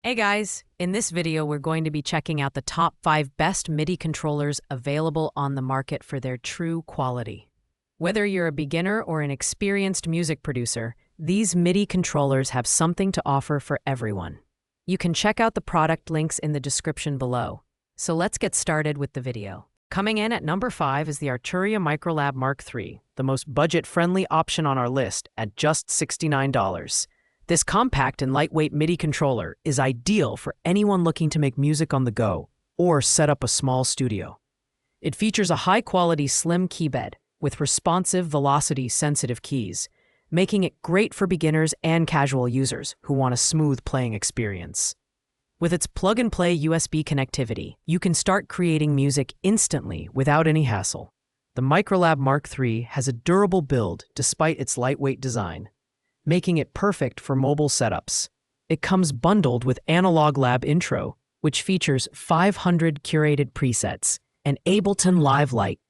Hey guys, in this video we're going to be checking out the top 5 best MIDI controllers available on the market for their true quality. Whether you're a beginner or an experienced music producer, these MIDI controllers have something to offer for everyone. You can check out the product links in the description below. So let's get started with the video. Coming in at number 5 is the Arturia Microlab Mark III, the most budget-friendly option on our list at just $69. This compact and lightweight MIDI controller is ideal for anyone looking to make music on the go or set up a small studio. It features a high-quality slim keybed with responsive, velocity-sensitive keys, making it great for beginners and casual users who want a smooth playing experience. With its plug-and-play USB connectivity, you can start creating music instantly without any hassle. The Microlab Mark III has a durable build despite its lightweight design, making it perfect for mobile setups. It comes bundled with Analog Lab Intro, which features 500 curated presets, and Ableton Live Lite,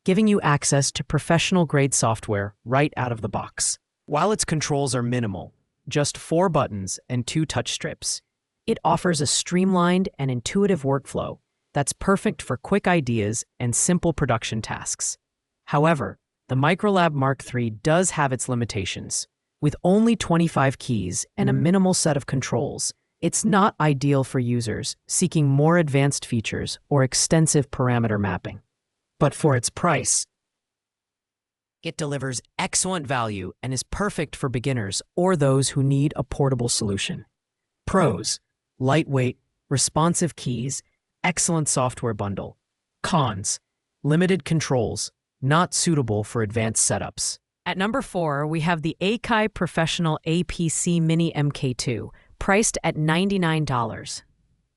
giving you access to professional-grade software right out of the box. While its controls are minimal, just 4 buttons and 2 touch strips, it offers a streamlined and intuitive workflow that's perfect for quick ideas and simple production tasks. However, the Microlab Mark III does have its limitations. With only 25 keys and a minimal set of controls, it's not ideal for users seeking more advanced features or extensive parameter mapping. But for its price, it delivers excellent value and is perfect for beginners or those who need a portable solution. Pros: lightweight, responsive keys, excellent software bundle. Cons: limited controls, not suitable for advanced setups. At number 4, we have the Akai Professional APC Mini MK2, priced at $99.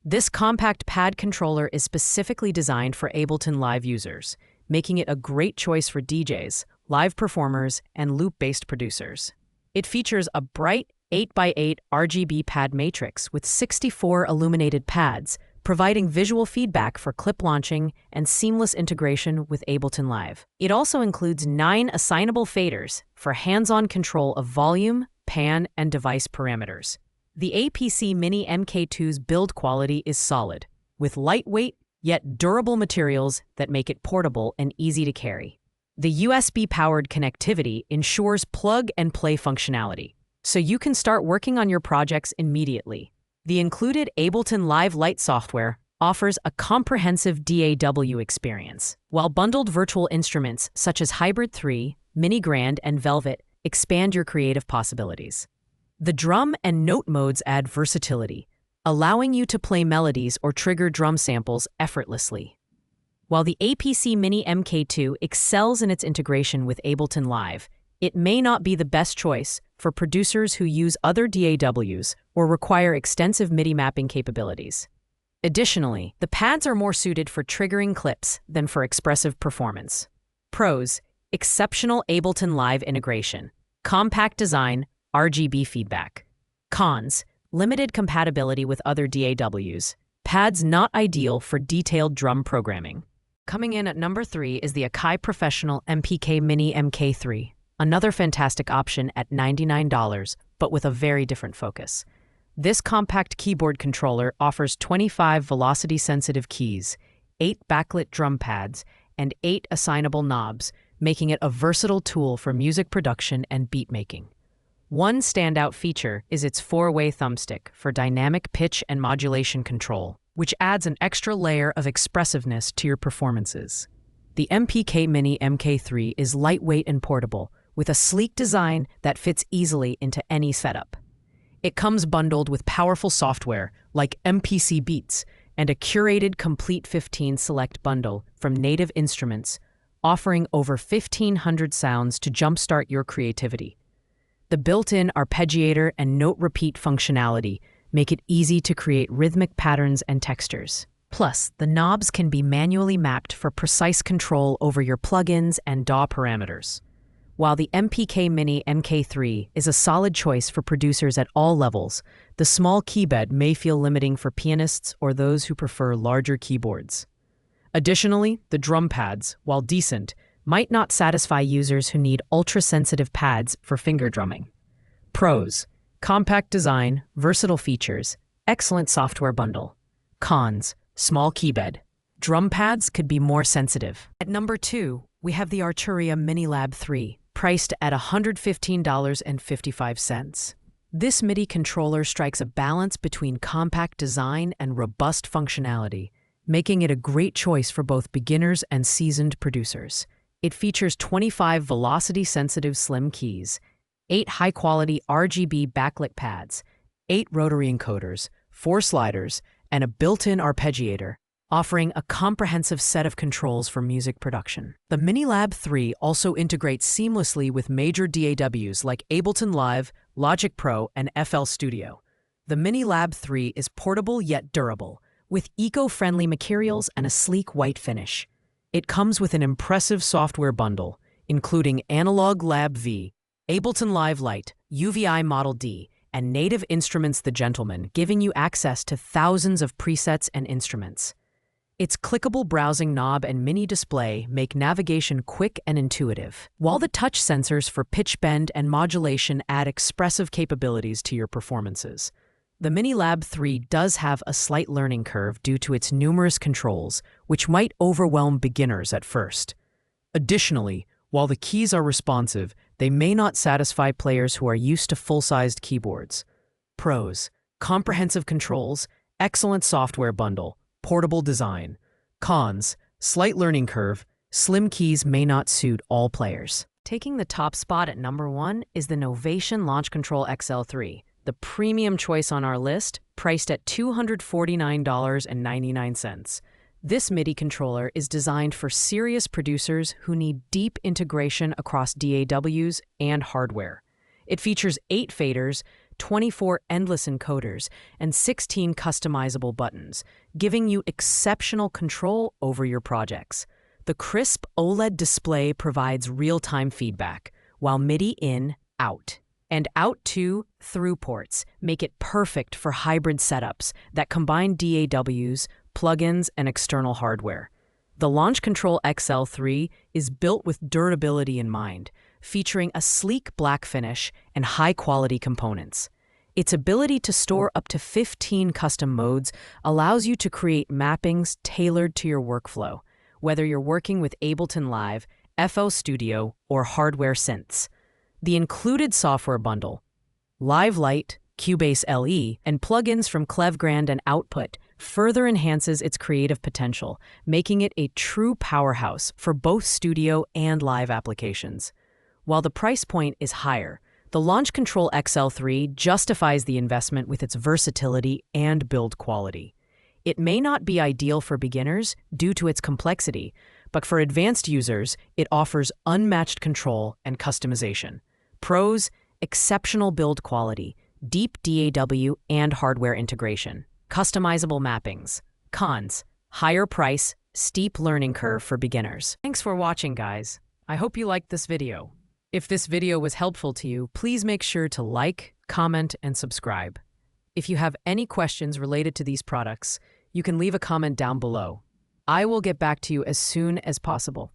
This compact pad controller is specifically designed for Ableton Live users, making it a great choice for DJs, live performers, and loop-based producers. It features a bright 8x8 RGB pad matrix with 64 illuminated pads, providing visual feedback for clip launching and seamless integration with Ableton Live. It also includes 9 assignable faders for hands-on control of volume, pan, and device parameters. The APC Mini MK2's build quality is solid, with lightweight yet durable materials that make it portable and easy to carry. The USB-powered connectivity ensures plug-and-play functionality, so you can start working on your projects immediately. The included Ableton Live Lite software offers a comprehensive DAW experience, while bundled virtual instruments such as Hybrid 3, Mini Grand, and Velvet expand your creative possibilities. The drum and note modes add versatility, allowing you to play melodies or trigger drum samples effortlessly. While the APC Mini MK2 excels in its integration with Ableton Live, it may not be the best choice for producers who use other DAWs or require extensive MIDI mapping capabilities. Additionally, the pads are more suited for triggering clips than for expressive performance. Pros: exceptional Ableton Live integration, compact design, RGB feedback. Cons: limited compatibility with other DAWs, pads not ideal for detailed drum programming. Coming in at number 3 is the Akai Professional MPK Mini MK3. Another fantastic option at $99, but with a very different focus. This compact keyboard controller offers 25 velocity-sensitive keys, 8 backlit drum pads, and 8 assignable knobs, making it a versatile tool for music production and beat making. One standout feature is its 4-way thumbstick for dynamic pitch and modulation control, which adds an extra layer of expressiveness to your performances. The MPK Mini MK3 is lightweight and portable, with a sleek design that fits easily into any setup. It comes bundled with powerful software like MPC Beats and a curated Complete 15 Select bundle from Native Instruments, offering over 1,500 sounds to jumpstart your creativity. The built-in arpeggiator and note repeat functionality make it easy to create rhythmic patterns and textures. Plus, the knobs can be manually mapped for precise control over your plugins and DAW parameters. While the MPK Mini MK3 is a solid choice for producers at all levels, the small keybed may feel limiting for pianists or those who prefer larger keyboards. Additionally, the drum pads, while decent, might not satisfy users who need ultra-sensitive pads for finger drumming. Pros: compact design, versatile features, Excellent software bundle. Cons, small keybed. Drum pads could be more sensitive. At number 2, we have the Arturia MiniLab 3, priced at $115.55. This MIDI controller strikes a balance between compact design and robust functionality, making it a great choice for both beginners and seasoned producers. It features 25 velocity-sensitive slim keys, 8 high-quality RGB backlit pads, 8 rotary encoders, 4 sliders, and a built-in arpeggiator, offering a comprehensive set of controls for music production. The MiniLab 3 also integrates seamlessly with major DAWs like Ableton Live, Logic Pro, and FL Studio. The MiniLab 3 is portable yet durable, with eco-friendly materials and a sleek white finish. It comes with an impressive software bundle, including Analog Lab V, Ableton Live Lite, UVI Model D, and Native Instruments The Gentleman, giving you access to thousands of presets and instruments. Its clickable browsing knob and mini display make navigation quick and intuitive, while the touch sensors for pitch bend and modulation add expressive capabilities to your performances. The MiniLab 3 does have a slight learning curve due to its numerous controls, which might overwhelm beginners at first. Additionally, while the keys are responsive, they may not satisfy players who are used to full-sized keyboards. Pros: comprehensive controls, excellent software bundle, portable design. Cons: slight learning curve, slim keys may not suit all players. Taking the top spot at number 1 is the Novation Launch Control XL3, the premium choice on our list, priced at $249.99. This MIDI controller is designed for serious producers who need deep integration across DAWs and hardware. It features 8 faders, 24 endless encoders, and 16 customizable buttons, giving you exceptional control over your projects. The crisp OLED display provides real-time feedback, while MIDI in, out, and out to, through ports make it perfect for hybrid setups that combine DAWs, plugins, and external hardware. The Launch Control XL3 is built with durability in mind, featuring a sleek black finish and high-quality components. Its ability to store up to 15 custom modes allows you to create mappings tailored to your workflow, whether you're working with Ableton Live, FL Studio, or hardware synths. The included software bundle, Live Lite, Cubase LE, and plugins from Clevgrand and Output further enhances its creative potential, making it a true powerhouse for both studio and live applications. While the price point is higher, the Launch Control XL3 justifies the investment with its versatility and build quality. It may not be ideal for beginners due to its complexity, but for advanced users, it offers unmatched control and customization. Pros: exceptional build quality, deep DAW and hardware integration, customizable mappings. Cons: higher price, steep learning curve for beginners. Thanks for watching, guys. I hope you liked this video. If this video was helpful to you, please make sure to like, comment, and subscribe. If you have any questions related to these products, you can leave a comment down below. I will get back to you as soon as possible.